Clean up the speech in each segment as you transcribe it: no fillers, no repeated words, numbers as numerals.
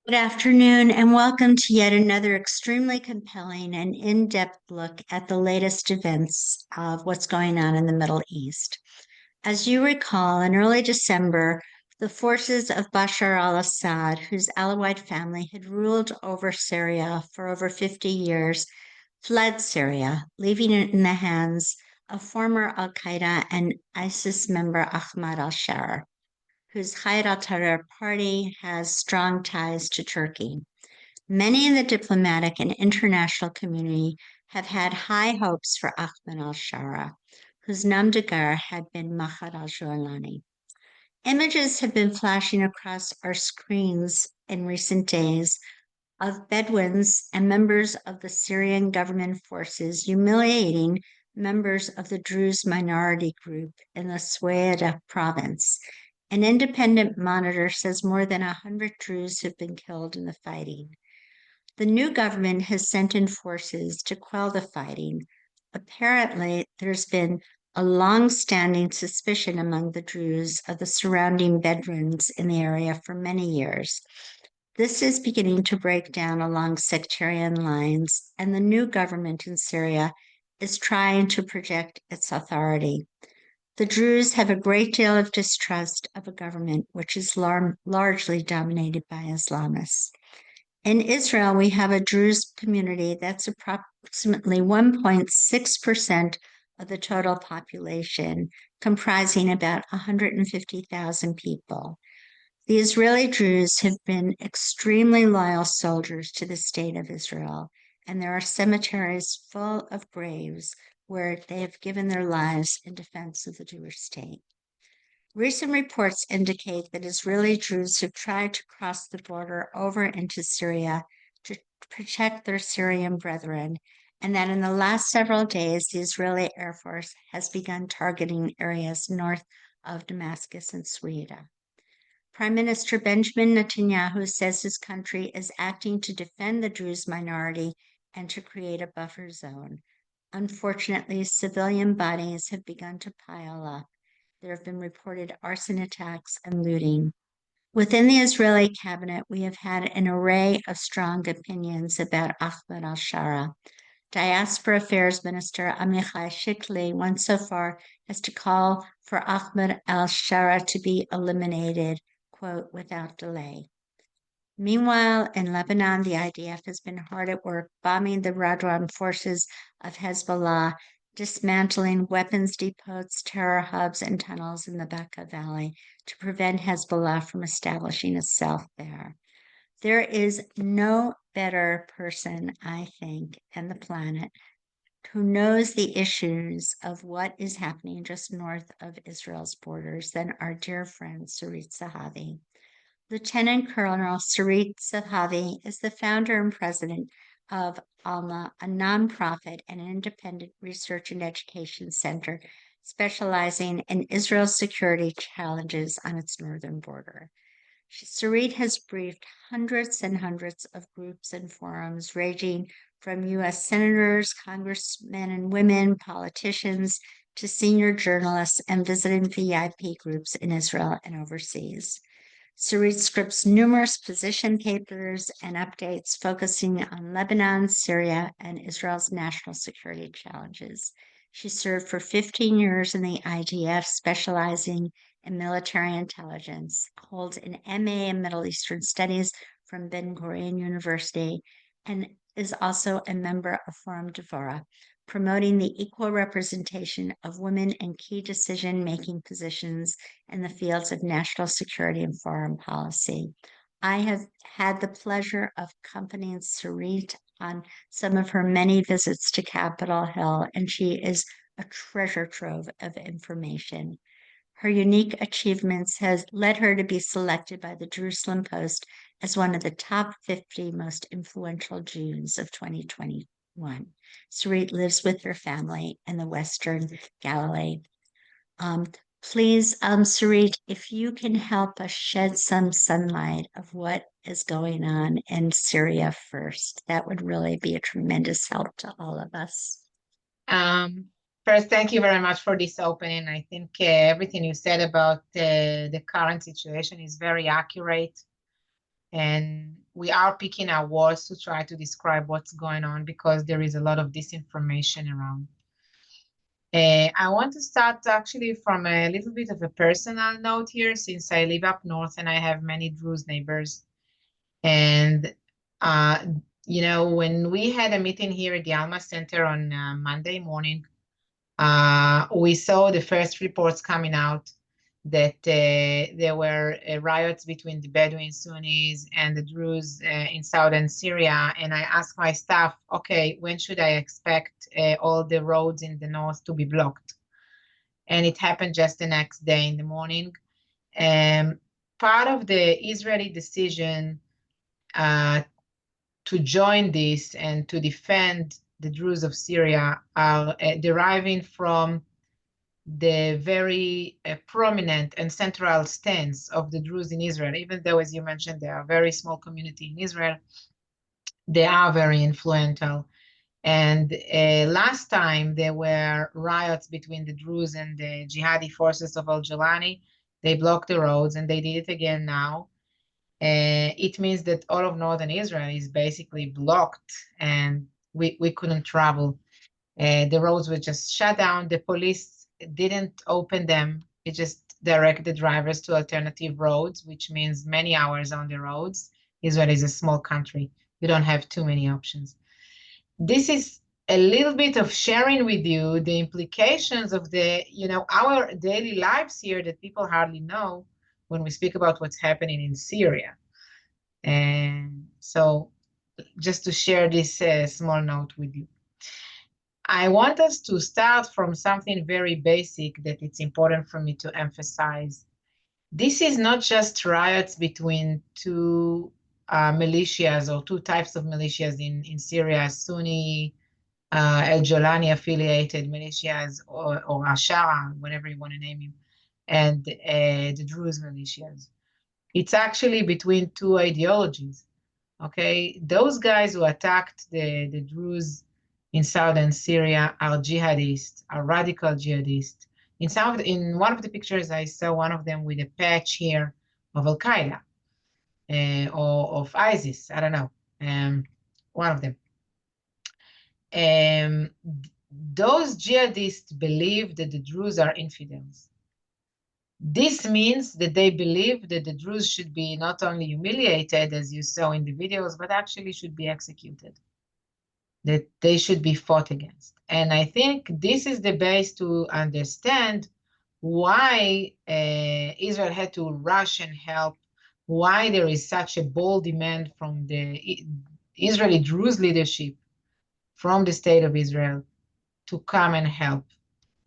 Good afternoon, and welcome to yet another extremely compelling and in-depth look at the latest events of what's going on in the Middle East. As you recall, in early December, the forces of Bashar al-Assad, whose Alawite family had ruled over Syria for over 50 years, fled Syria, leaving it in the hands of former al-Qaeda and ISIS member Ahmad al-Sharaa, whose Hayat al-Tahrir party has strong ties to Turkey. Many in the diplomatic and international community have had high hopes for Ahmed al-Sharaa, whose namdigar had been Mahad al-Joulani. Images have been flashing across our screens in recent days of Bedouins and members of the Syrian government forces humiliating members of the Druze minority group in the Suwayda province. An independent monitor says more than 100 Druze have been killed in the fighting. The new government has sent in forces to quell the fighting. Apparently, there's been a long-standing suspicion among the Druze of the surrounding Bedouins in the area for many years. This is beginning to break down along sectarian lines, and the new government in Syria is trying to project its authority. The Druze have a great deal of distrust of a government which is largely dominated by Islamists. In Israel, we have a Druze community that's approximately 1.6% of the total population, comprising about 150,000 people. The Israeli Druze have been extremely loyal soldiers to the state of Israel, and there are cemeteries full of graves where they have given their lives in defense of the Jewish state. Recent reports indicate that Israeli Druze have tried to cross the border over into Syria to protect their Syrian brethren, and that in the last several days, the Israeli Air Force has begun targeting areas north of Damascus and Suwayda. Prime Minister Benjamin Netanyahu says his country is acting to defend the Druze minority and to create a buffer zone. Unfortunately, civilian bodies have begun to pile up. There have been reported arson attacks and looting. Within the Israeli cabinet, we have had an array of strong opinions about Ahmed al-Sharaa. Diaspora Affairs Minister Amichai Shikli went so far as to call for Ahmed al-Sharaa to be eliminated, quote, without delay. Meanwhile, in Lebanon, the IDF has been hard at work bombing the Radwan forces of Hezbollah, dismantling weapons depots, terror hubs, and tunnels in the Bekaa Valley to prevent Hezbollah from establishing itself there. There is no better person, I think, on the planet who knows the issues of what is happening just north of Israel's borders than our dear friend Sarit Zehavi. Lieutenant Colonel Sarit Zehavi is the founder and president of Alma, a nonprofit and independent research and education center specializing in Israel's security challenges on its northern border. Sarit has briefed hundreds and hundreds of groups and forums ranging from U.S. senators, congressmen and women, politicians, to senior journalists and visiting VIP groups in Israel and overseas. Sarit scripts numerous position papers and updates focusing on Lebanon, Syria, and Israel's national security challenges. She served for 15 years in the IDF, specializing in military intelligence, holds an MA in Middle Eastern Studies from Ben-Gurion University, and is also a member of Forum Devora, promoting the equal representation of women in key decision-making positions in the fields of national security and foreign policy. I have had the pleasure of accompanying Sarit on some of her many visits to Capitol Hill, and she is a treasure trove of information. Her unique achievements has led her to be selected by the Jerusalem Post as one of the top 50 most influential Jews of 2021. Sarit lives with her family in the Western Galilee. Please, Sarit, if you can help us shed some sunlight of what is going on in Syria first, that would really be a tremendous help to all of us. First, thank you very much for this opening. I think everything you said about the current situation is very accurate. And we are picking our words to try to describe what's going on because there is a lot of disinformation around. I want to start actually from a little bit of a personal note here, since I live up north and I have many Druze neighbors. And, you know, when we had a meeting here at the Alma Center on Monday morning, we saw the first reports coming out that there were riots between the Bedouin Sunnis and the Druze in southern Syria. And I asked my staff, okay, when should I expect all the roads in the north to be blocked? And it happened just the next day in the morning. Part of the Israeli decision to join this and to defend the Druze of Syria are deriving from the very prominent and central stance of the Druze in Israel. Even though, as you mentioned, they are a very small community in Israel, they are very influential. And last time there were riots between the Druze and the jihadi forces of al-Jawlani. They blocked the roads, and they did it again now. It means that all of northern Israel is basically blocked, and we couldn't travel. The roads were just shut down. The police didn't open them. It just directed drivers to alternative roads, which means many hours on the roads. Israel is a small country. You don't have too many options. This is a little bit of sharing with you the implications of the, you know, our daily lives here that people hardly know when we speak about what's happening in Syria. And so just to share this small note with you. I want us to start from something very basic that it's important for me to emphasize. This is not just riots between two militias or two types of militias in Syria, Sunni, al-Jawlani affiliated militias or Ashara, whatever you want to name him, and the Druze militias. It's actually between two ideologies, okay? Those guys who attacked the Druze in southern Syria are jihadists, are radical jihadists. In one of the pictures, I saw one of them with a patch here of Al-Qaeda or of ISIS, I don't know, one of them. Those jihadists believe that the Druze are infidels. This means that they believe that the Druze should be not only humiliated, as you saw in the videos, but actually should be executed, that they should be fought against. And I think this is the base to understand why Israel had to rush and help, why there is such a bold demand from the Israeli Druze leadership, from the state of Israel, to come and help.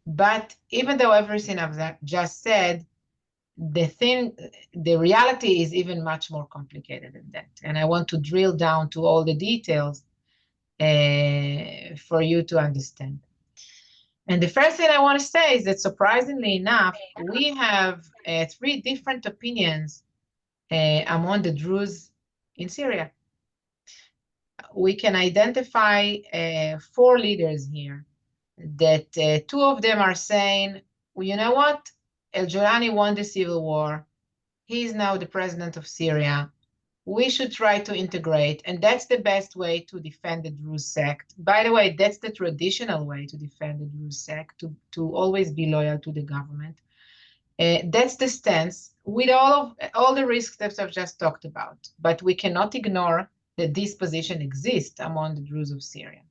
But even though everything I've just said, the reality is even much more complicated than that. And I want to drill down to all the details for you to understand. And the first thing I want to say is that, surprisingly enough, we have 3 different opinions among the Druze in Syria. We can identify 4 leaders here that 2 of them are saying, well, you know what? Al-Jawlani won the civil war. He's now the president of Syria. We should try to integrate, and that's the best way to defend the Druze sect. By the way, that's the traditional way to defend the Druze sect, to always be loyal to the government. That's the stance with all the risks that I've just talked about. But we cannot ignore that this position exists among the Druze of Syria.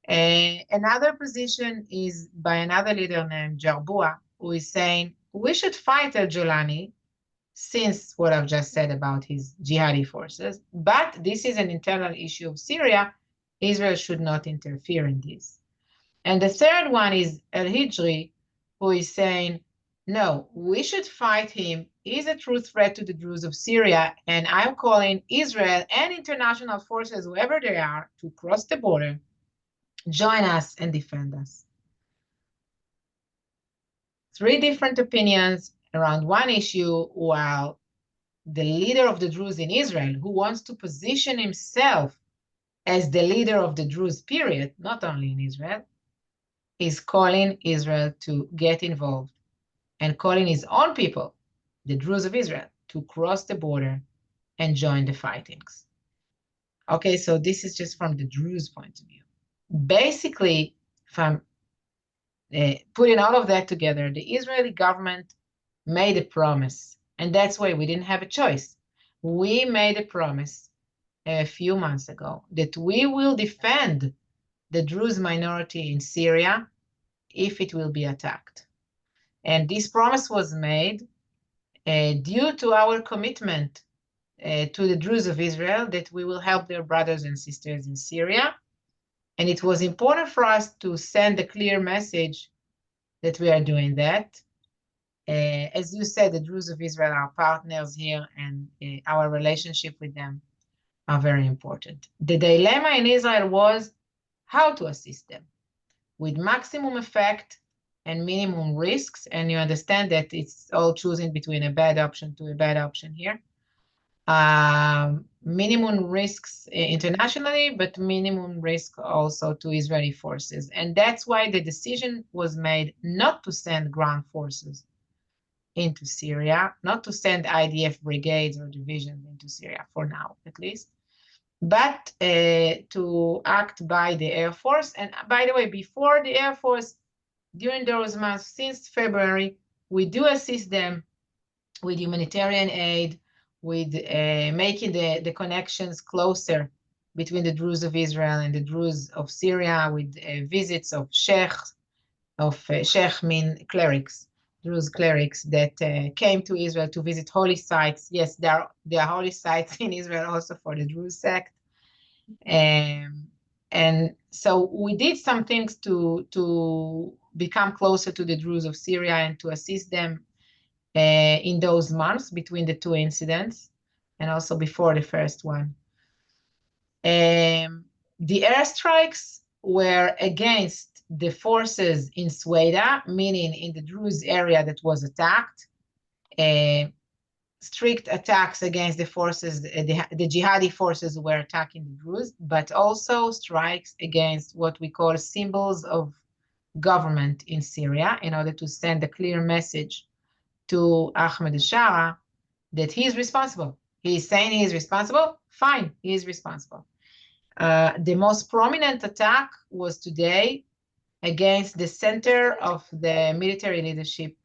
Another position is by another leader named Jarbua, who is saying, we should fight al-Jawlani, since what I've just said about his jihadi forces, but this is an internal issue of Syria. Israel should not interfere in this. And the third one is al-Hijri, who is saying, no, we should fight him. He's a true threat to the Druze of Syria, and I'm calling Israel and international forces, whoever they are, to cross the border, join us and defend us. 3 different opinions around one issue, while the leader of the Druze in Israel, who wants to position himself as the leader of the Druze period, not only in Israel, is calling Israel to get involved and calling his own people, the Druze of Israel, to cross the border and join the fightings. Okay, so this is just from the Druze point of view. Basically, if I'm putting all of that together, the Israeli government made a promise, and that's why we didn't have a choice. We made a promise a few months ago that we will defend the Druze minority in Syria if it will be attacked. And this promise was made due to our commitment to the Druze of Israel that we will help their brothers and sisters in Syria. And it was important for us to send a clear message that we are doing that. As you said, the Druze of Israel are partners here, and our relationship with them are very important. The dilemma in Israel was how to assist them with maximum effect and minimum risks. And you understand that it's all choosing between a bad option to a bad option here. Minimum risks internationally, but minimum risk also to Israeli forces. And that's why the decision was made not to send ground forces into Syria, not to send IDF brigades or divisions into Syria, for now at least, but to act by the Air Force. And by the way, before the Air Force, during those months, since February, we do assist them with humanitarian aid, with making the connections closer between the Druze of Israel and the Druze of Syria, with visits of sheikhs, sheikh mean clerics, Druze clerics that came to Israel to visit holy sites. Yes, there are holy sites in Israel also for the Druze sect. And so we did some things to become closer to the Druze of Syria and to assist them in those months between the two incidents, and also before the first one. The airstrikes were against the forces in Suwayda, meaning in the Druze area that was attacked. Strict attacks against the forces, the jihadi forces were attacking the Druze, but also strikes against what we call symbols of government in Syria, in order to send a clear message to Ahmed al-Shara that he is responsible. He is saying he is responsible. Fine, he is responsible. The most prominent attack was today against the center of the military leadership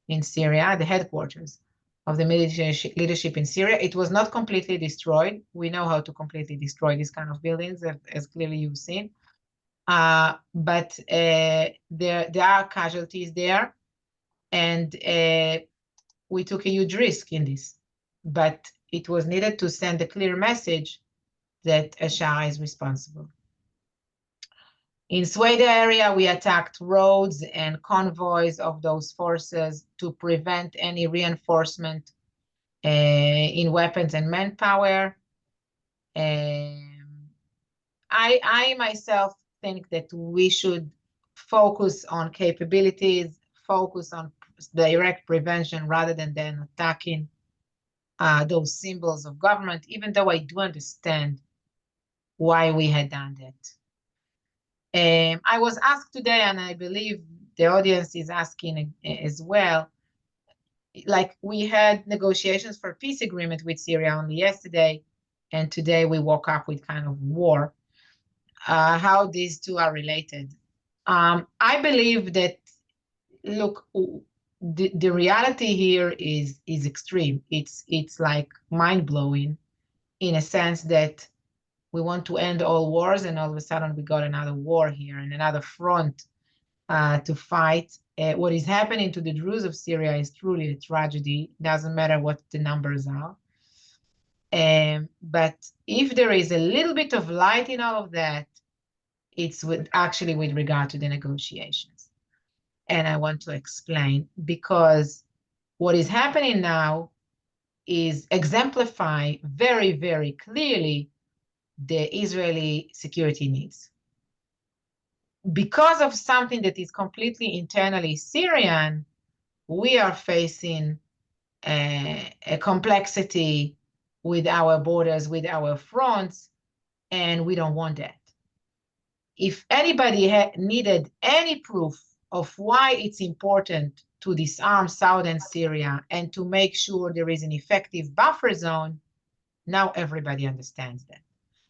in Syria, the headquarters of the military leadership in Syria. It was not completely destroyed. We know how to completely destroy these kind of buildings, as clearly you've seen. But there are casualties there. And we took a huge risk in this, but it was needed to send a clear message that al-Shara is responsible. In Suwayda area, we attacked roads and convoys of those forces to prevent any reinforcement in weapons and manpower. I myself think that we should focus on capabilities, focus on direct prevention rather than then attacking those symbols of government, even though I do understand why we had done that. I was asked today, and I believe the audience is asking as well, like we had negotiations for peace agreement with Syria only yesterday, and today we woke up with kind of war. How these two are related. I believe that, look, the reality here is extreme. It's like mind-blowing in a sense that we want to end all wars, and all of a sudden we got another war here and another front to fight. What is happening to the Druze of Syria is truly a tragedy. Doesn't matter what the numbers are. But if there is a little bit of light in all of that, it's actually with regard to the negotiations. And I want to explain, because what is happening now is exemplify very, very clearly the Israeli security needs. Because of something that is completely internally Syrian, we are facing a complexity with our borders, with our fronts, and we don't want that. If anybody needed any proof of why it's important to disarm southern Syria and to make sure there is an effective buffer zone, Now everybody understands that.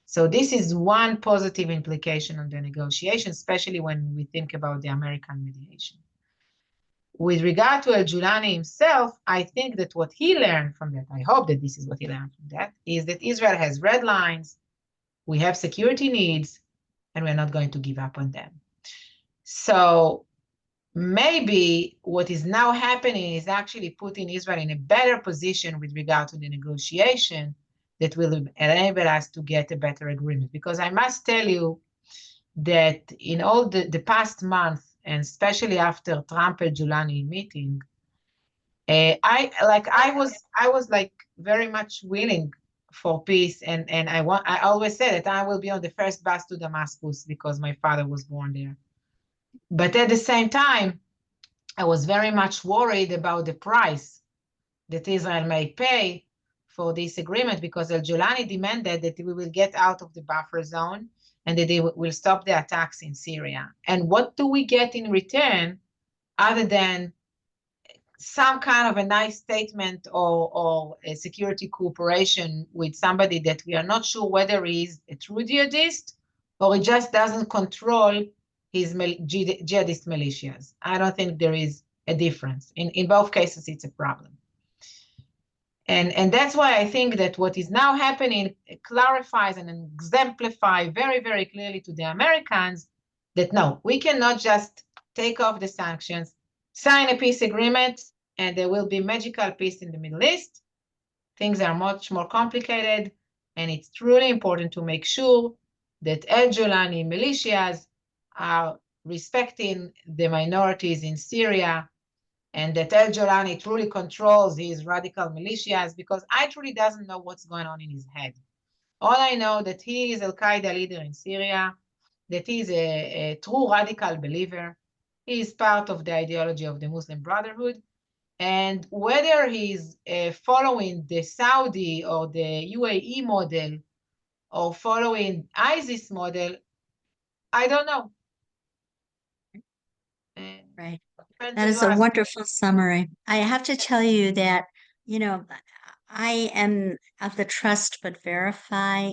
So this is one positive implication on the negotiation, especially when we think about the American mediation. With regard to al-Julani himself, I think that what he learned from that, I hope that this is what he learned from that, is that Israel has red lines, we have security needs, and we're not going to give up on them. So maybe what is now happening is actually putting Israel in a better position with regard to the negotiation that will enable us to get a better agreement. Because I must tell you that in all the past month, and especially after Trump and Julani meeting, I was like very much willing for peace, and I always said that I will be on the first bus to Damascus because my father was born there. But at the same time, I was very much worried about the price that Israel may pay for this agreement, because al-Julani demanded that we will get out of the buffer zone and that they will stop the attacks in Syria. And what do we get in return other than some kind of a nice statement or a security cooperation with somebody that we are not sure whether he's a true jihadist or he just doesn't control his jihadist militias? I don't think there is a difference. In both cases, it's a problem. And that's why I think that what is now happening clarifies and exemplifies very, very clearly to the Americans that no, we cannot just take off the sanctions, sign a peace agreement, and there will be magical peace in the Middle East. Things are much more complicated, and it's truly important to make sure that al-Julani militias are respecting the minorities in Syria, and that al-Julani truly controls his radical militias, because I truly doesn't know what's going on in his head. All I know that he is Al-Qaeda leader in Syria, that he is a true radical believer. He is part of the ideology of the Muslim Brotherhood. And whether he's following the Saudi or the UAE model or following ISIS model, I don't know. Right. That is a wonderful summary. I have to tell you that, you know, I am of the trust but verify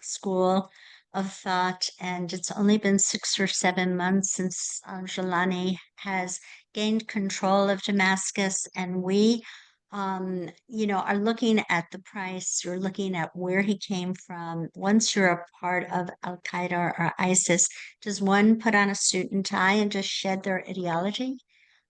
school of thought, and it's only been 6 or 7 months since Jelani has gained control of Damascus, and we, are looking at the price. You're looking at where he came from. Once you're a part of Al Qaeda or ISIS, does one put on a suit and tie and just shed their ideology?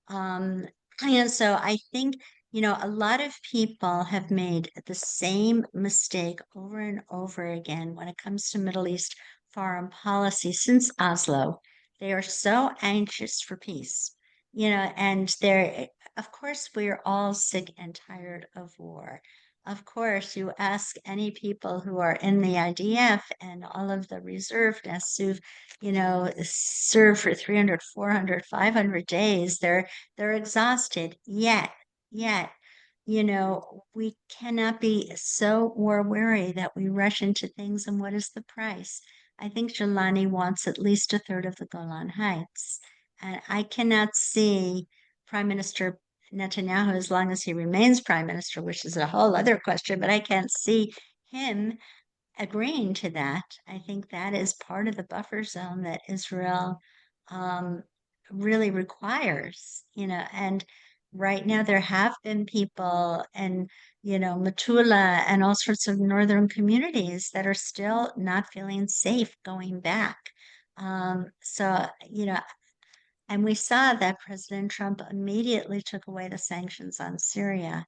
Um, and so I think, a lot of people have made the same mistake over and over again when it comes to Middle East foreign policy since Oslo. They are so anxious for peace, and of course, we're all sick and tired of war. Of course, you ask any people who are in the IDF and all of the reservists who've, served for 300, 400, 500 days, they're exhausted. Yet, we cannot be so war weary that we rush into things. And what is the price? I think Jelani wants at least a third of the Golan Heights. And I cannot see Prime Minister Netanyahu, as long as he remains prime minister, which is a whole other question, but I can't see him agreeing to that. I think that is part of the buffer zone that Israel really requires, and right now there have been people and, Metula and all sorts of northern communities that are still not feeling safe going back. So, and we saw that President Trump immediately took away the sanctions on Syria.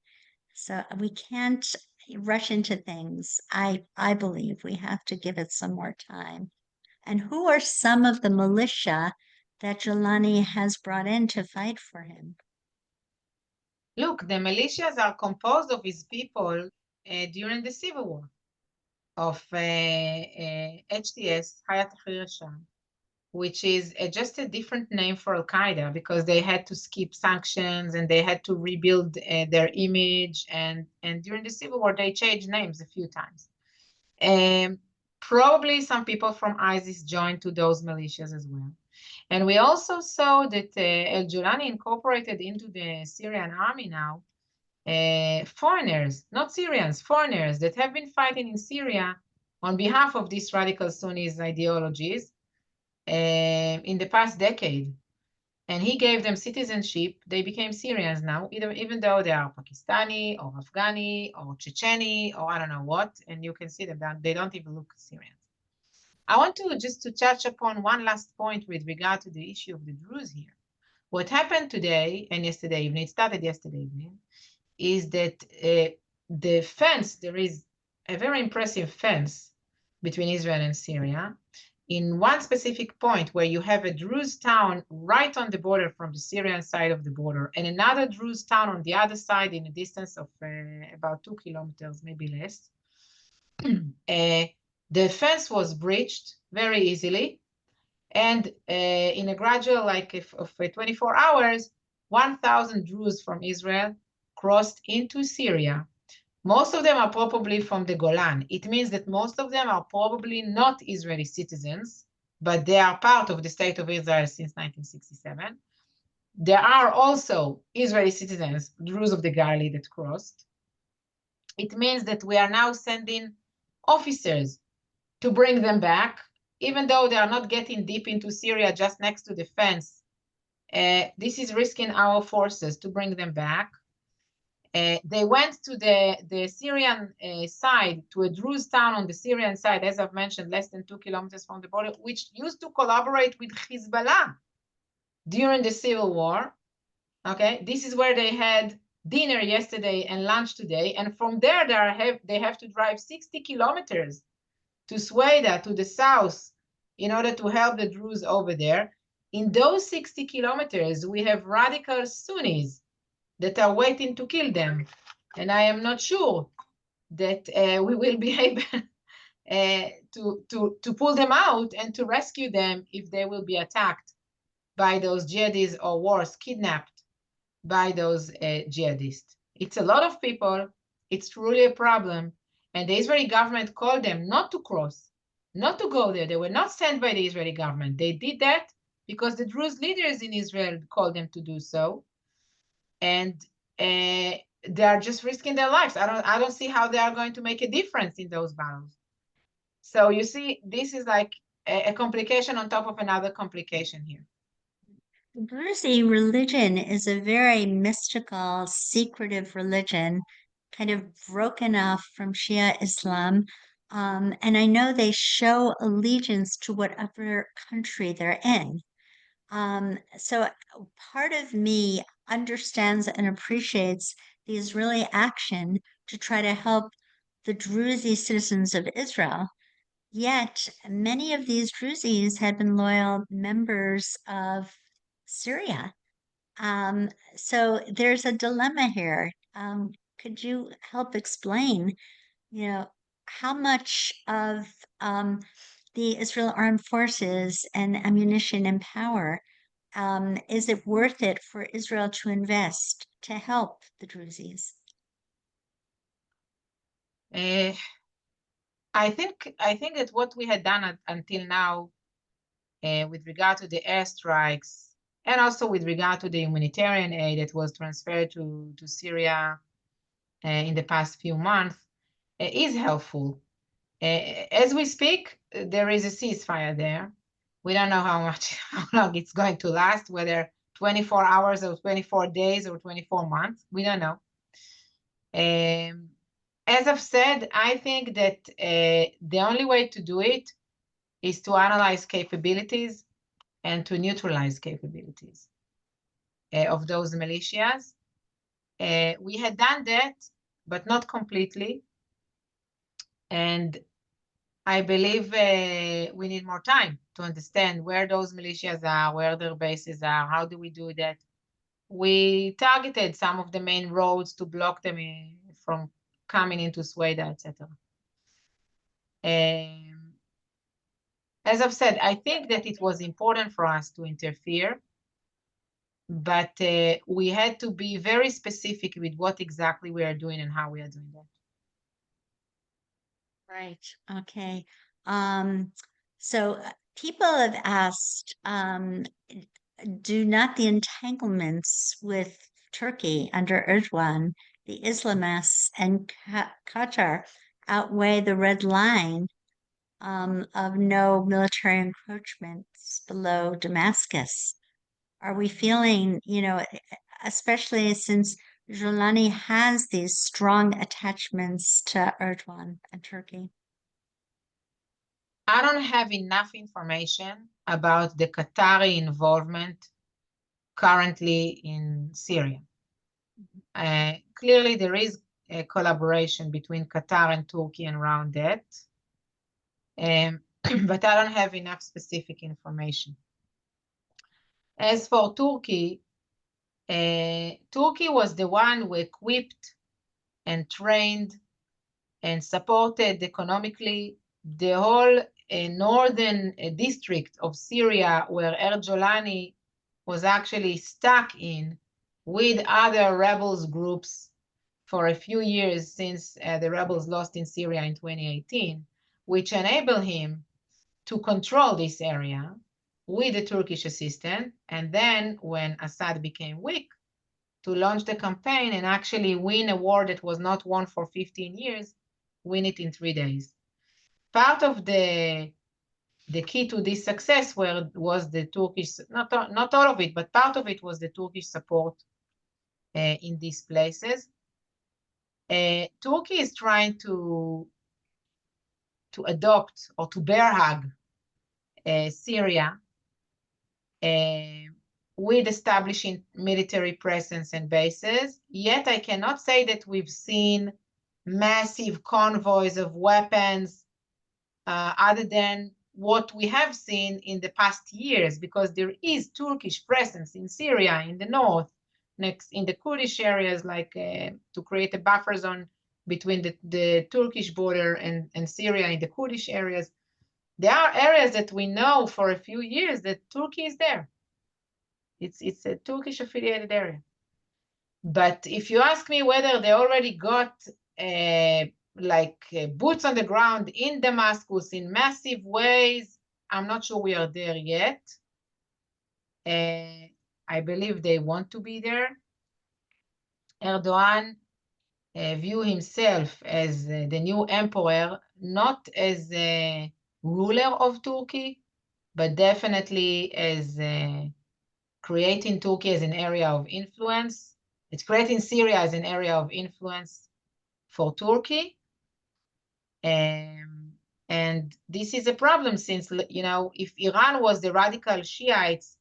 So we can't rush into things. I believe we have to give it some more time. And who are some of the militia that Jelani has brought in to fight for him? Look, the militias are composed of his people during the civil war of HTS, Hayat Tahrir al-Sham, which is just a different name for Al-Qaeda, because they had to skip sanctions and they had to rebuild their image. And during the civil war, they changed names a few times. Probably some people from ISIS joined to those militias as well. And we also saw that al-Julani incorporated into the Syrian army now foreigners, not Syrians, foreigners that have been fighting in Syria on behalf of these radical Sunnis ideologies in the past decade. And he gave them citizenship. They became Syrians now, even though they are Pakistani or Afghani or Checheni or I don't know what. And you can see them that they don't even look Syrians. I want to just to touch upon one last point with regard to the issue of the Druze here. What happened today and yesterday evening, it started yesterday evening, is that the fence, there is a very impressive fence between Israel and Syria. In one specific point where you have a Druze town right on the border from the Syrian side of the border and another Druze town on the other side in a distance of about 2 kilometers, maybe less, the fence was breached very easily. And in a gradual, of 24 hours, 1,000 Druze from Israel crossed into Syria. Most of them are probably from the Golan. It means that most of them are probably not Israeli citizens, but they are part of the state of Israel since 1967. There are also Israeli citizens, Druze of the Galilee, that crossed. It means that we are now sending officers to bring them back, even though they are not getting deep into Syria just next to the fence. This is risking our forces to bring them back. They went to the Syrian side, to a Druze town on the Syrian side, as I've mentioned, less than 2 kilometers from the border, which used to collaborate with Hezbollah during the civil war. Okay, this is where they had dinner yesterday and lunch today. And from there, they have to drive 60 kilometers to Suwayda, to the south, in order to help the Druze over there. In those 60 kilometers, we have radical Sunnis that are waiting to kill them. And I am not sure that we will be able to pull them out and to rescue them if they will be attacked by those jihadists or worse, kidnapped by those jihadists. It's a lot of people. It's truly a problem. And the Israeli government called them not to cross, not to go there. They were not sent by the Israeli government. They did that because the Druze leaders in Israel called them to do so. And they are just risking their lives. I don't see how they are going to make a difference in those battles. So you see, this is like a complication on top of another complication here. Druze religion is a very mystical, secretive religion, kind of broken off from Shia Islam. And I know they show allegiance to whatever country they're in. So part of me understands and appreciates the Israeli action to try to help the Druze citizens of Israel. Yet many of these Druzes had been loyal members of Syria. So there's a dilemma here. Could you help explain, how much of the Israel Armed Forces and ammunition and power is it worth it for Israel to invest to help the Druzes? I think that what we had done until now, with regard to the airstrikes, and also with regard to the humanitarian aid that was transferred to Syria in the past few months, is helpful. As we speak, there is a ceasefire there. We don't know how long it's going to last, whether 24 hours or 24 days or 24 months. We don't know. As I've said, I think that the only way to do it is to analyze capabilities and to neutralize capabilities of those militias. We had done that, but not completely. And I believe we need more time to understand where those militias are, where their bases are, how do we do that. We targeted some of the main roads to block them from coming into Suwayda, etc. As I've said, I think that it was important for us to interfere, but we had to be very specific with what exactly we are doing and how we are doing that. Right. Okay. So people have asked, do not the entanglements with Turkey under Erdogan the Islamists and Qatar outweigh the red line of no military encroachments below Damascus. Are we feeling, especially since Jolani has these strong attachments to Erdogan and Turkey? I don't have enough information about the Qatari involvement currently in Syria. Clearly, there is a collaboration between Qatar and Turkey around that, but I don't have enough specific information. As for Turkey, Turkey was the one who equipped and trained and supported economically the whole northern district of Syria, where Erjolani was actually stuck in with other rebels groups for a few years since the rebels lost in Syria in 2018, which enabled him to control this area with the Turkish assistance. And then when Assad became weak, to launch the campaign and actually win a war that was not won for 15 years, win it in 3 days. Part of the key to this success was the Turkish, not all of it, but part of it was the Turkish support in these places. Turkey is trying to adopt or to bear hug Syria with establishing military presence and bases. Yet I cannot say that we've seen massive convoys of weapons other than what we have seen in the past years, because there is Turkish presence in Syria, in the north, next in the Kurdish areas, like to create a buffer zone between the Turkish border and Syria in the Kurdish areas. There are areas that we know for a few years that Turkey is there. It's a Turkish affiliated area. But if you ask me whether they already got boots on the ground in Damascus in massive ways, I'm not sure we are there yet. I believe they want to be there. Erdogan view himself as the new emperor, not as a ruler of Turkey, but definitely as creating Turkey as an area of influence. It's creating Syria as an area of influence for Turkey. And this is a problem since, if Iran was the radical Shiites,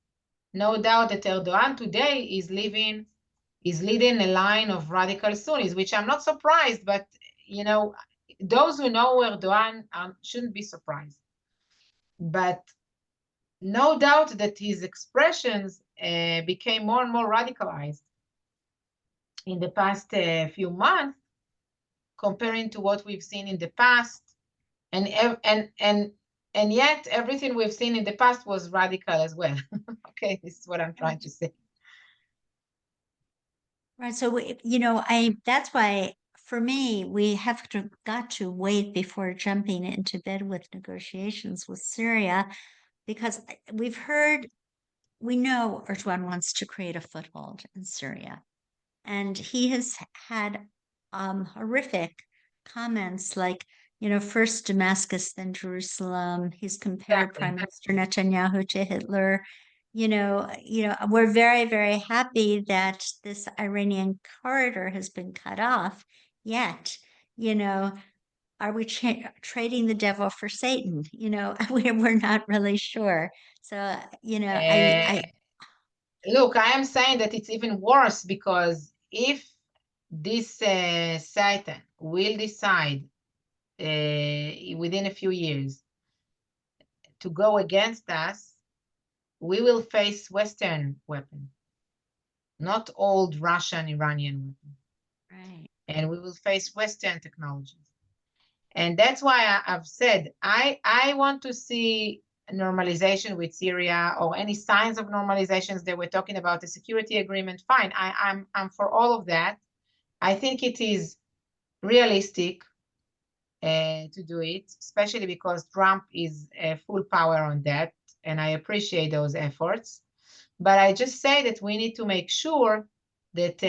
no doubt that Erdogan today is leading a line of radical Sunnis, which I'm not surprised, but, those who know Erdogan shouldn't be surprised. But no doubt that his expressions became more and more radicalized in the past few months, comparing to what we've seen in the past. And yet everything we've seen in the past was radical as well. Okay, this is what I'm trying to say. Right. So, that's why for me, we have got to wait before jumping into bed with negotiations with Syria, because we know Erdogan wants to create a foothold in Syria. And he has had horrific comments like, first Damascus, then Jerusalem. He's compared Prime Minister Netanyahu to Hitler. We're very, very happy that this Iranian corridor has been cut off. Yet, are we trading the devil for Satan? We're not really sure. So, Look, I am saying that it's even worse, because if this Satan will decide within a few years to go against us, we will face Western weapons, not old Russian, Iranian weapons. Right. And we will face Western technologies. And that's why I've said, I want to see normalization with Syria, or any signs of normalizations that we're talking about, the security agreement. Fine, I'm for all of that. I think it is realistic to do it, especially because Trump is full power on that, and I appreciate those efforts. But I just say that we need to make sure that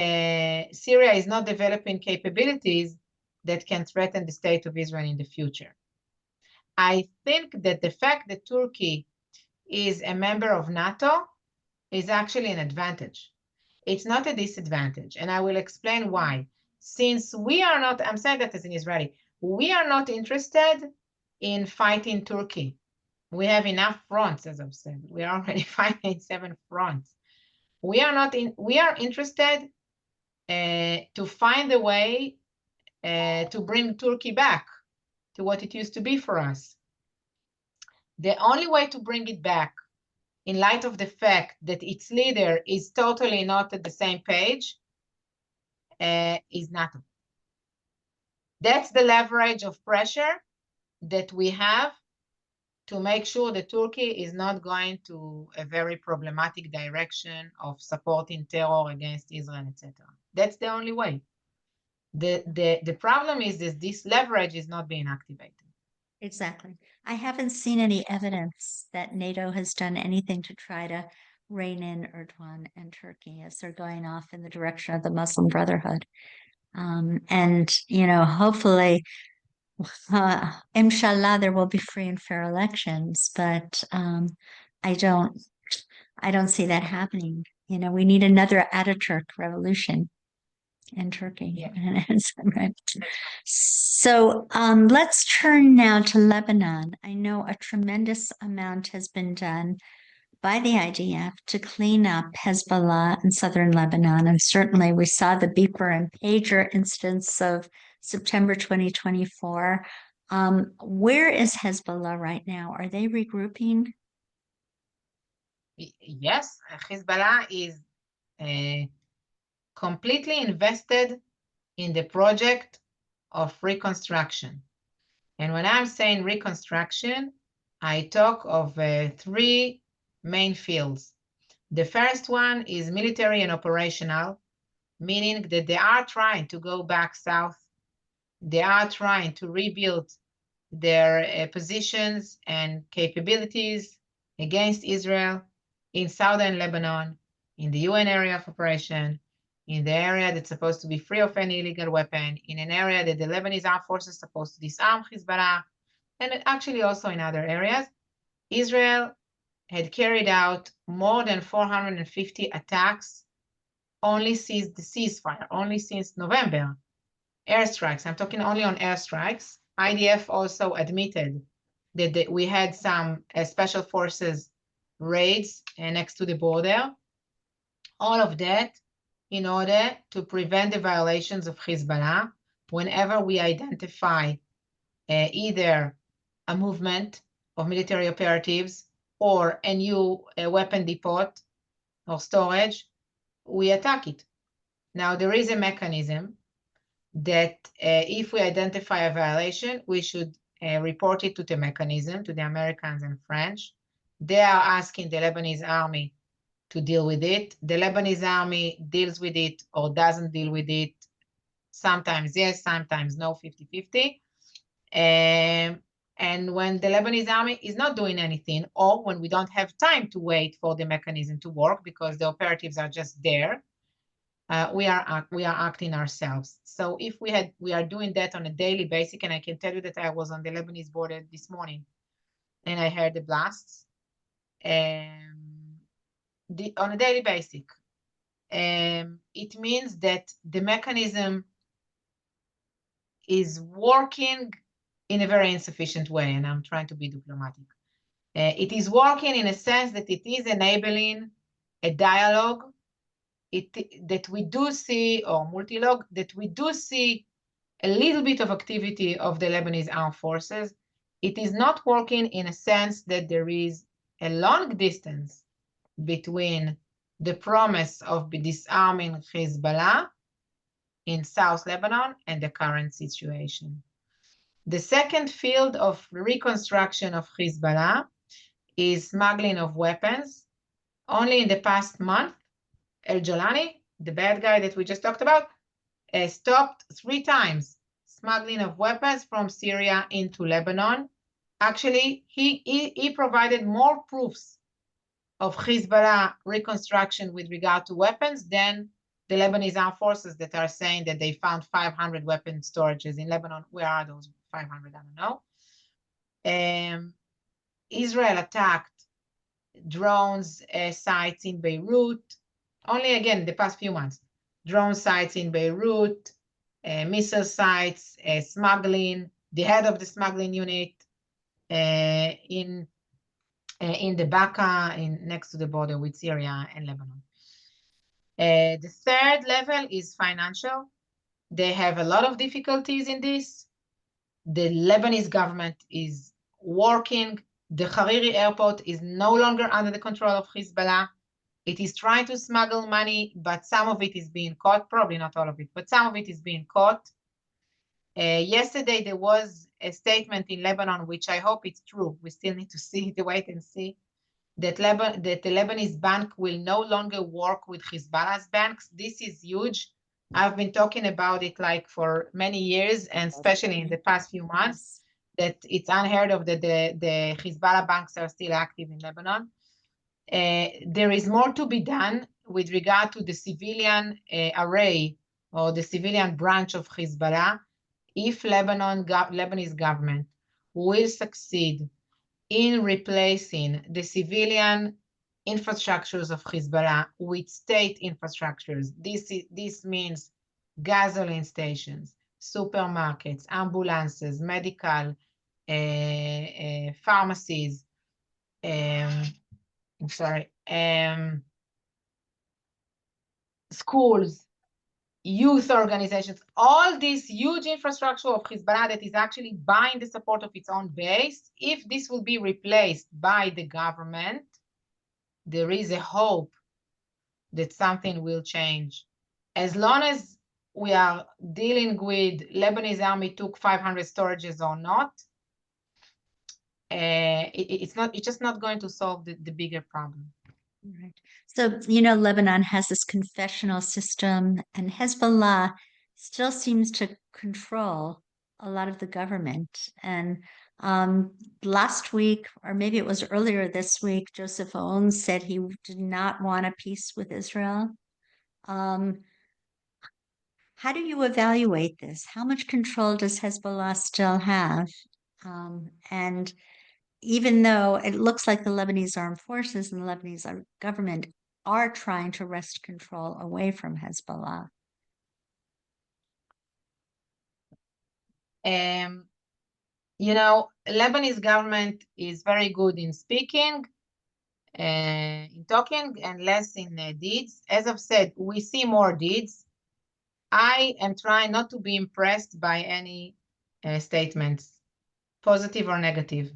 Syria is not developing capabilities that can threaten the state of Israel in the future. I think that the fact that Turkey is a member of NATO is actually an advantage. It's not a disadvantage, and I will explain why. Since we are not, I'm saying that as an Israeli, we are not interested in fighting Turkey. We have enough fronts, as I've said. We are already fighting 7 fronts. We are interested to find a way to bring Turkey back to what it used to be for us. The only way to bring it back, in light of the fact that its leader is totally not at the same page, is NATO. That's the leverage of pressure that we have to make sure that Turkey is not going to a very problematic direction of supporting terror against Israel, etc. That's the only way. The problem is that this leverage is not being activated. Exactly. I haven't seen any evidence that NATO has done anything to try to rein in Erdogan and Turkey as they're going off in the direction of the Muslim Brotherhood. And, you know, hopefully, inshallah, there will be free and fair elections, but I don't see that happening. You know, we need another Ataturk revolution in Turkey. Yeah. Right. So let's turn now to Lebanon. I know a tremendous amount has been done by the IDF to clean up Hezbollah in southern Lebanon. And certainly we saw the beeper and pager incidents of September 2024. Where is Hezbollah right now? Are they regrouping? Yes, Hezbollah is completely invested in the project of reconstruction. And when I'm saying reconstruction, I talk of 3 main fields. The first one is military and operational, meaning that they are trying to go back south. They are trying to rebuild their positions and capabilities against Israel in southern Lebanon, in the UN area of operation, in the area that's supposed to be free of any illegal weapon, in an area that the Lebanese armed forces are supposed to disarm Hezbollah, and actually also in other areas. Israel had carried out more than 450 attacks only since the ceasefire, only since November. Airstrikes, I'm talking only on airstrikes. IDF also admitted that we had some special forces raids next to the border. All of that in order to prevent the violations of Hezbollah whenever we identify either a movement of military operatives or a new weapon depot or storage, we attack it. Now, there is a mechanism that if we identify a violation, we should report it to the mechanism, to the Americans and French. They are asking the Lebanese army to deal with it. The Lebanese army deals with it or doesn't deal with it. Sometimes yes, sometimes no, 50-50. And when the Lebanese army is not doing anything, or when we don't have time to wait for the mechanism to work because the operatives are just there, we are acting ourselves. So if we are doing that on a daily basis, and I can tell you that I was on the Lebanese border this morning, and I heard the blasts on a daily basis. It means that the mechanism is working in a very insufficient way, and I'm trying to be diplomatic. It is working in a sense that it is enabling a dialogue that we do see, or multi-log, that we do see a little bit of activity of the Lebanese armed forces. It is not working in a sense that there is a long distance between the promise of disarming Hezbollah in South Lebanon and the current situation. The second field of reconstruction of Hezbollah is smuggling of weapons. Only in the past month, El-Jolani, the bad guy that we just talked about, stopped 3 times smuggling of weapons from Syria into Lebanon. Actually, he provided more proofs of Hezbollah reconstruction with regard to weapons than the Lebanese armed forces that are saying that they found 500 weapon storages in Lebanon. Where are those 500? I don't know. Israel attacked drones sites in Beirut. Only again, the past few months. Drone sites in Beirut, missile sites, smuggling, the head of the smuggling unit in the Baqa, next to the border with Syria and Lebanon. The third level is financial. They have a lot of difficulties in this. The Lebanese government is working. The Hariri airport is no longer under the control of Hezbollah. It is trying to smuggle money, but some of it is being caught. Probably not all of it, but some of it is being caught. Yesterday, there was a statement in Lebanon, which I hope it's true. We still need to see, to wait and see, that the Lebanese bank will no longer work with Hezbollah's banks. This is huge. I've been talking about it like for many years, and especially in the past few months, that it's unheard of that the Hezbollah banks are still active in Lebanon. There is more to be done with regard to the civilian array or the civilian branch of Hezbollah. If Lebanese government will succeed in replacing the civilian infrastructures of Hezbollah with state infrastructures, this means gasoline stations, supermarkets, ambulances, medical, pharmacies, schools, youth organizations, all this huge infrastructure of Hezbollah that is actually buying the support of its own base. If this will be replaced by the government, there is a hope that something will change. As long as we are dealing with Lebanese army took 500 storages or not, it's just not going to solve the bigger problem. Right. So, you know, Lebanon has this confessional system, and Hezbollah still seems to control a lot of the government. And last week, or maybe it was earlier this week, Joseph Aoun said he did not want a peace with Israel. How do you evaluate this? How much control does Hezbollah still have? And even though it looks like the Lebanese armed forces and the Lebanese government are trying to wrest control away from Hezbollah. You know, Lebanese government is very good in speaking, in talking, and less in deeds. As I've said, we see more deeds. I am trying not to be impressed by any statements, positive or negative.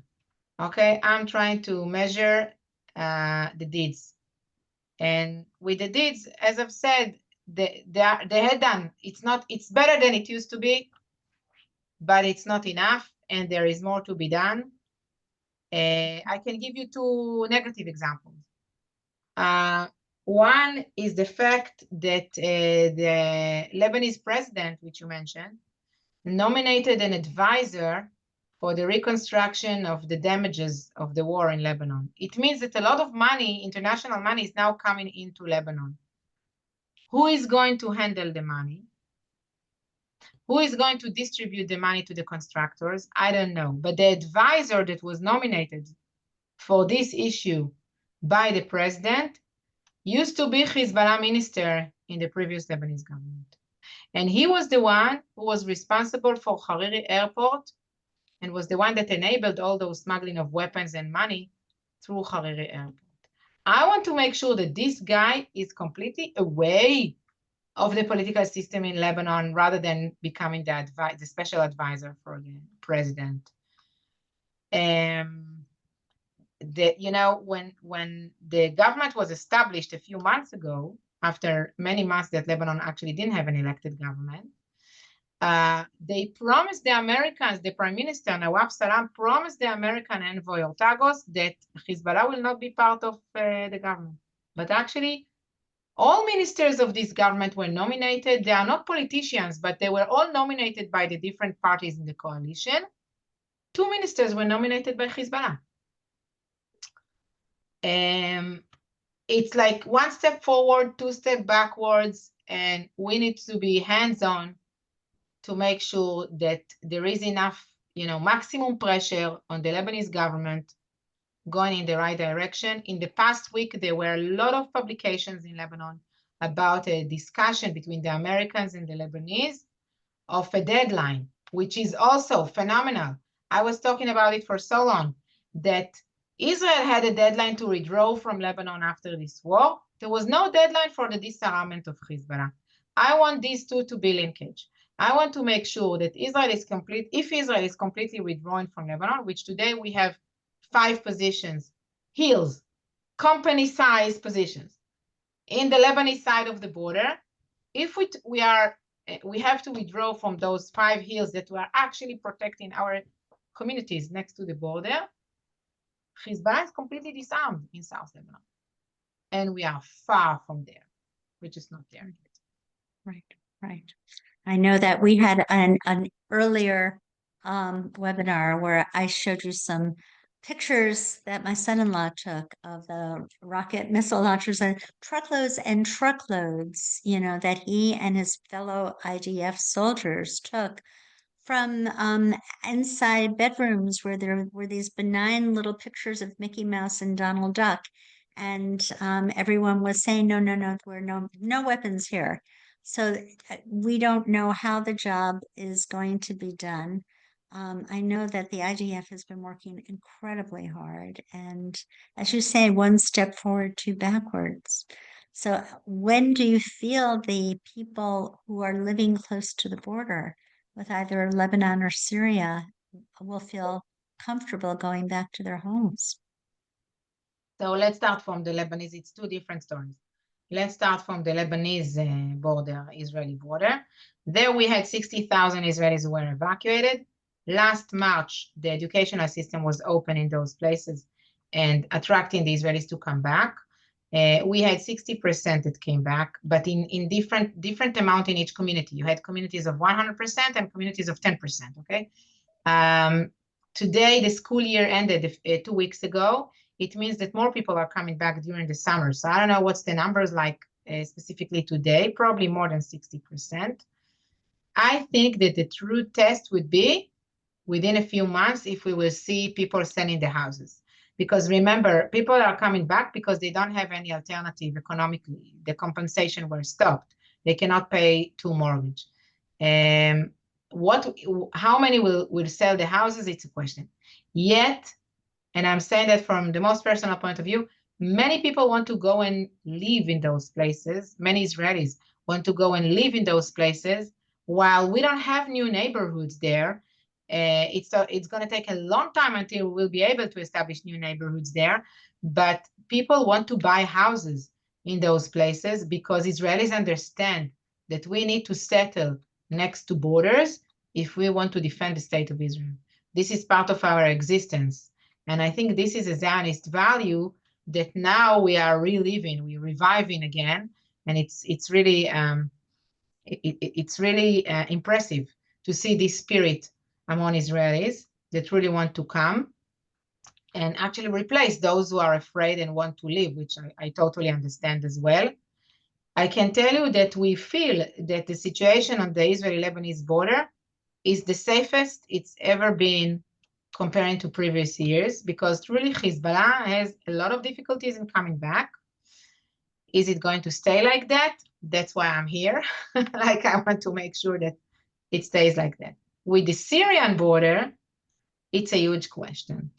Okay, I'm trying to measure the deeds. And with the deeds, as I've said, they had done. It's better than it used to be, but it's not enough, and there is more to be done. I can give you two negative examples. One is the fact that the Lebanese president, which you mentioned, nominated an advisor for the reconstruction of the damages of the war in Lebanon. It means that a lot of money, international money, is now coming into Lebanon. Who is going to handle the money? Who is going to distribute the money to the constructors? I don't know. But the advisor that was nominated for this issue by the president used to be Hezbollah minister in the previous Lebanese government. And he was the one who was responsible for Hariri airport and was the one that enabled all those smuggling of weapons and money through Hariri airport. I want to make sure that this guy is completely away of the political system in Lebanon rather than becoming the special advisor for the president. You know, when the government was established a few months ago, after many months that Lebanon actually didn't have an elected government, they promised the Americans, the Prime Minister, Nawaf Salam, promised the American envoy Ortagos that Hezbollah will not be part of the government. But actually, all ministers of this government were nominated. They are not politicians, but they were all nominated by the different parties in the coalition. 2 ministers were nominated by Hezbollah. it's like one step forward, two steps backwards, and we need to be hands-on to make sure that there is enough, maximum pressure on the Lebanese government going in the right direction. In the past week, there were a lot of publications in Lebanon about a discussion between the Americans and the Lebanese of a deadline, which is also phenomenal. I was talking about it for so long that Israel had a deadline to withdraw from Lebanon after this war. There was no deadline for the disarmament of Hezbollah. I want these two to be linkage. I want to make sure that Israel is complete. If Israel is completely withdrawing from Lebanon, which today we have 5 positions, hills, company-sized positions in the Lebanese side of the border. If we have to withdraw from those 5 hills that were actually protecting our communities next to the border, Hezbollah is completely disarmed in South Lebanon. And we are far from there. We're just not there yet. Right, right. I know that we had an earlier webinar where I showed you some pictures that my son-in-law took of the rocket missile launchers and truckloads, that he and his fellow IDF soldiers took from inside bedrooms where there were these benign little pictures of Mickey Mouse and Donald Duck. And everyone was saying, no, there are no weapons here. So we don't know how the job is going to be done. I know that the IDF has been working incredibly hard. And as you say, one step forward, two backwards. So when do you feel the people who are living close to the border with either Lebanon or Syria will feel comfortable going back to their homes? So let's start from the Lebanese. It's 2 different stories. Let's start from the Lebanese border, Israeli border. There we had 60,000 Israelis who were evacuated. Last March, the educational system was open in those places and attracting the Israelis to come back. We had 60% that came back, but in different amount in each community. You had communities of 100% and communities of 10%, okay? Today, the school year ended 2 weeks ago. It means that more people are coming back during the summer. So I don't know what's the numbers like specifically today, probably more than 60%. I think that the true test would be within a few months if we will see people selling the houses. Because remember, people are coming back because they don't have any alternative economically. The compensation were stopped. They cannot pay 2 mortgage. How many will sell the houses? It's a question. Yet, and I'm saying that from the most personal point of view, many people want to go and live in those places. Many Israelis want to go and live in those places. While we don't have new neighborhoods there, it's going to take a long time until we'll be able to establish new neighborhoods there. But people want to buy houses in those places because Israelis understand that we need to settle next to borders if we want to defend the state of Israel. This is part of our existence. And I think this is a Zionist value that now we are reliving, we're reviving again. And it's really impressive to see this spirit among Israelis that really want to come and actually replace those who are afraid and want to leave, which I totally understand as well. I can tell you that we feel that the situation on the Israeli-Lebanese border is the safest it's ever been comparing to previous years, because truly Hezbollah has a lot of difficulties in coming back. Is it going to stay like that? That's why I'm here. Like, I want to make sure that it stays like that. With the Syrian border, it's a huge question.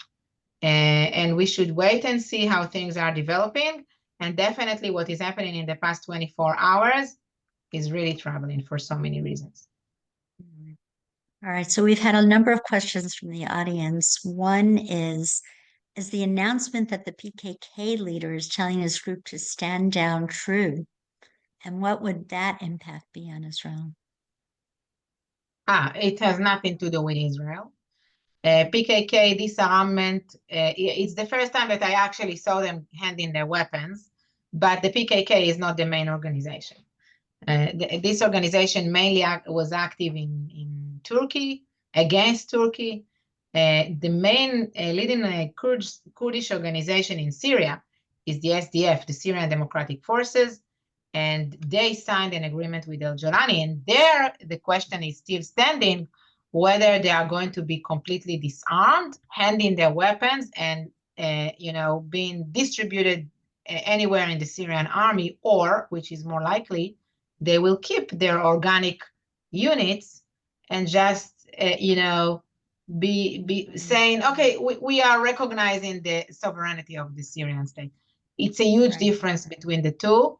And we should wait and see how things are developing. And definitely what is happening in the past 24 hours is really troubling for so many reasons. All right, so we've had a number of questions from the audience. One is the announcement that the PKK leader is telling his group to stand down true? And what would that impact be on Israel? It has nothing to do with Israel. PKK disarmament, it's the first time that I actually saw them handing their weapons, but the PKK is not the main organization. This organization mainly was active in Turkey, against Turkey. The main leading Kurdish organization in Syria is the SDF, the Syrian Democratic Forces, and they signed an agreement with Al-Jolani. And there, the question is still standing, whether they are going to be completely disarmed, handing their weapons, and being distributed anywhere in the Syrian army, or, which is more likely, they will keep their organic units and just, be saying, okay, we are recognizing the sovereignty of the Syrian state. It's a huge difference between the two.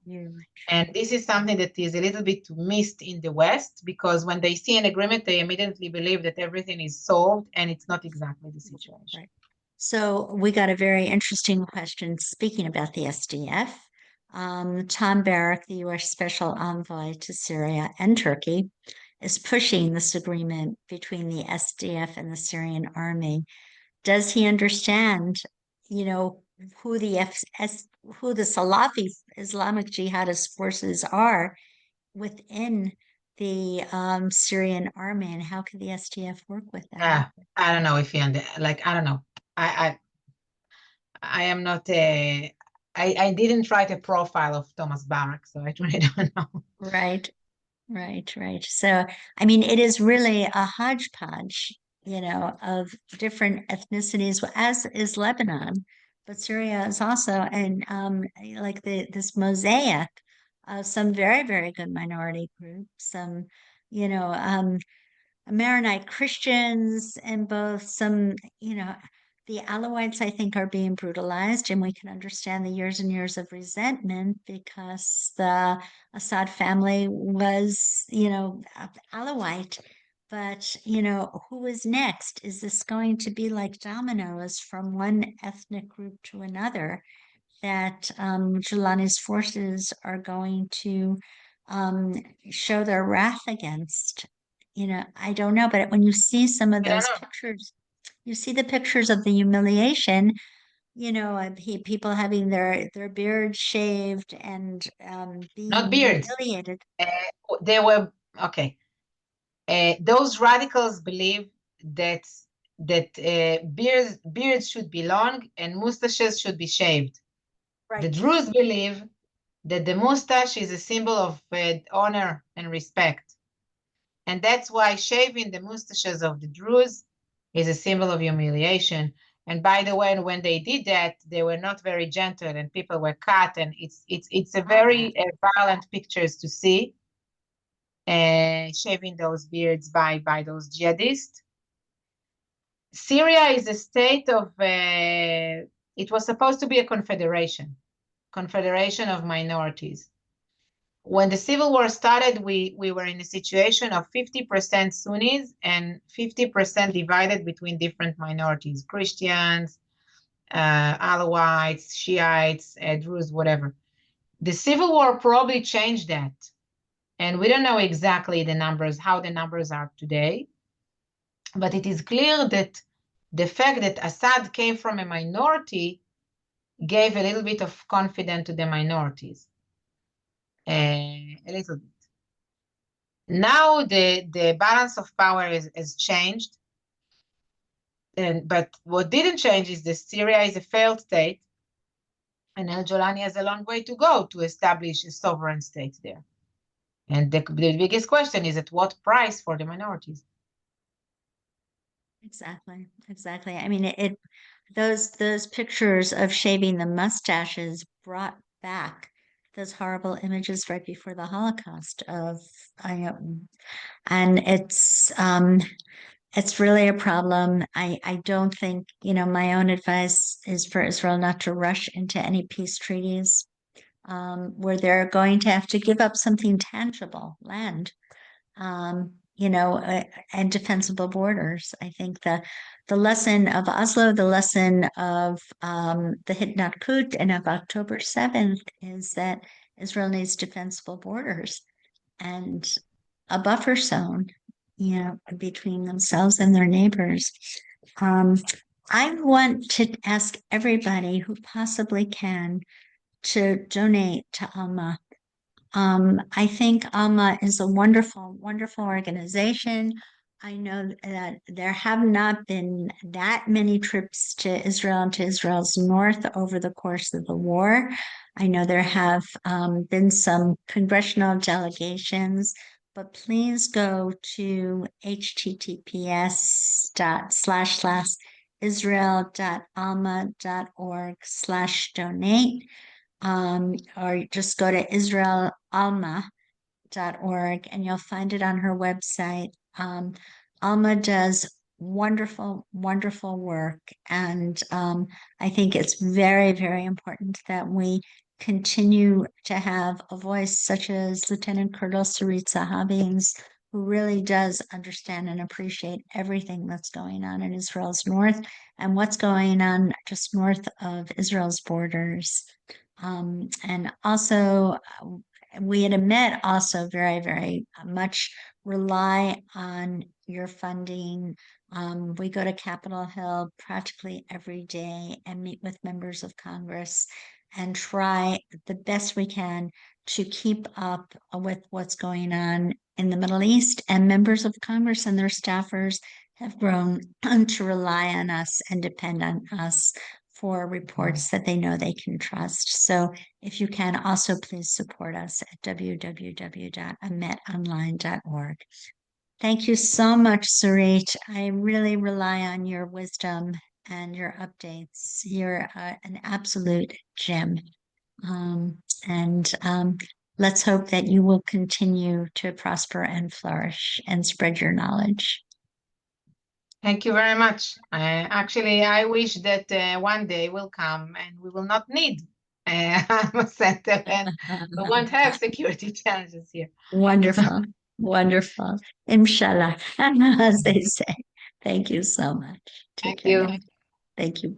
And this is something that is a little bit missed in the West, because when they see an agreement, they immediately believe that everything is solved, and it's not exactly the situation. Right. So we got a very interesting question speaking about the SDF. Tom Barrack, the U.S. Special Envoy to Syria and Turkey, is pushing this agreement between the SDF and the Syrian army. Does he understand, who the Salafi Islamic jihadist forces are within the Syrian army, and how can the SDF work with that? I don't know if he I don't know. I am not a. I didn't write a profile of Thomas Barrack, so I really don't know. Right. So, I mean, it is really a hodgepodge, of different ethnicities, as is Lebanon, but Syria is also, and like this mosaic of some very, very good minority groups, some, Maronite Christians, and both some, the Alawites, I think, are being brutalized, and we can understand the years and years of resentment because the Assad family was, Alawite. But, who is next? Is this going to be like dominoes from one ethnic group to another that Jelani's forces are going to show their wrath against? I don't know, but when you see some of those pictures, you see the pictures of the humiliation, people having their beards shaved and being Not beards. humiliated. They were okay. Those radicals believe that beards should be long and mustaches should be shaved. Right. The Druze believe that the mustache is a symbol of honor and respect. And that's why shaving the mustaches of the Druze is a symbol of humiliation. And by the way, when they did that, they were not very gentle, and people were cut, and it's a very violent pictures to see. Shaving those beards by those jihadists. Syria is a state of, it was supposed to be a confederation of minorities. When the civil war started, we were in a situation of 50% Sunnis and 50% divided between different minorities, Christians, Alawites, Shiites, Druze, whatever. The civil war probably changed that. And we don't know exactly the numbers, how the numbers are today. But it is clear that the fact that Assad came from a minority gave a little bit of confidence to the minorities. A little bit. Now the balance of power has changed. But what didn't change is that Syria is a failed state, and Al-Jolani has a long way to go to establish a sovereign state there. And the biggest question is, at what price for the minorities? Exactly. I mean, those pictures of shaving the mustaches brought back those horrible images right before the Holocaust and it's really a problem. I don't think, my own advice is for Israel not to rush into any peace treaties where they're going to have to give up something tangible, land, and defensible borders. I think the lesson of Oslo, the lesson of the Hitnakut and of October 7th is that Israel needs defensible borders and a buffer zone, between themselves and their neighbors. I want to ask everybody who possibly can to donate to Alma. I think Alma is a wonderful, wonderful organization. I know that there have not been that many trips to Israel and to Israel's north over the course of the war. I know there have been some congressional delegations, but please go to https://israel.alma.org/donate, or just go to israelalma.org and you'll find it on her website. Alma does wonderful, wonderful work. And I think it's very, very important that we continue to have a voice such as Lieutenant Colonel Sarit Zehavi, who really does understand and appreciate everything that's going on in Israel's north and what's going on just north of Israel's borders. And also, we at Met also very, very much rely on your funding. We go to Capitol Hill practically every day and meet with members of Congress and try the best we can to keep up with what's going on in the Middle East. And members of Congress and their staffers have grown to rely on us and depend on us for reports that they know they can trust. So if you can, also please support us at www.ametonline.org. Thank you so much, Sarit. I really rely on your wisdom and your updates. You're an absolute gem. And let's hope that you will continue to prosper and flourish and spread your knowledge. Thank you very much. Actually, I wish that one day will come and we will not need Alma Center and we won't have security challenges here. Wonderful. Wonderful. Inshallah, as they say. Thank you so much. Take Thank you. care. Thank you. Bye.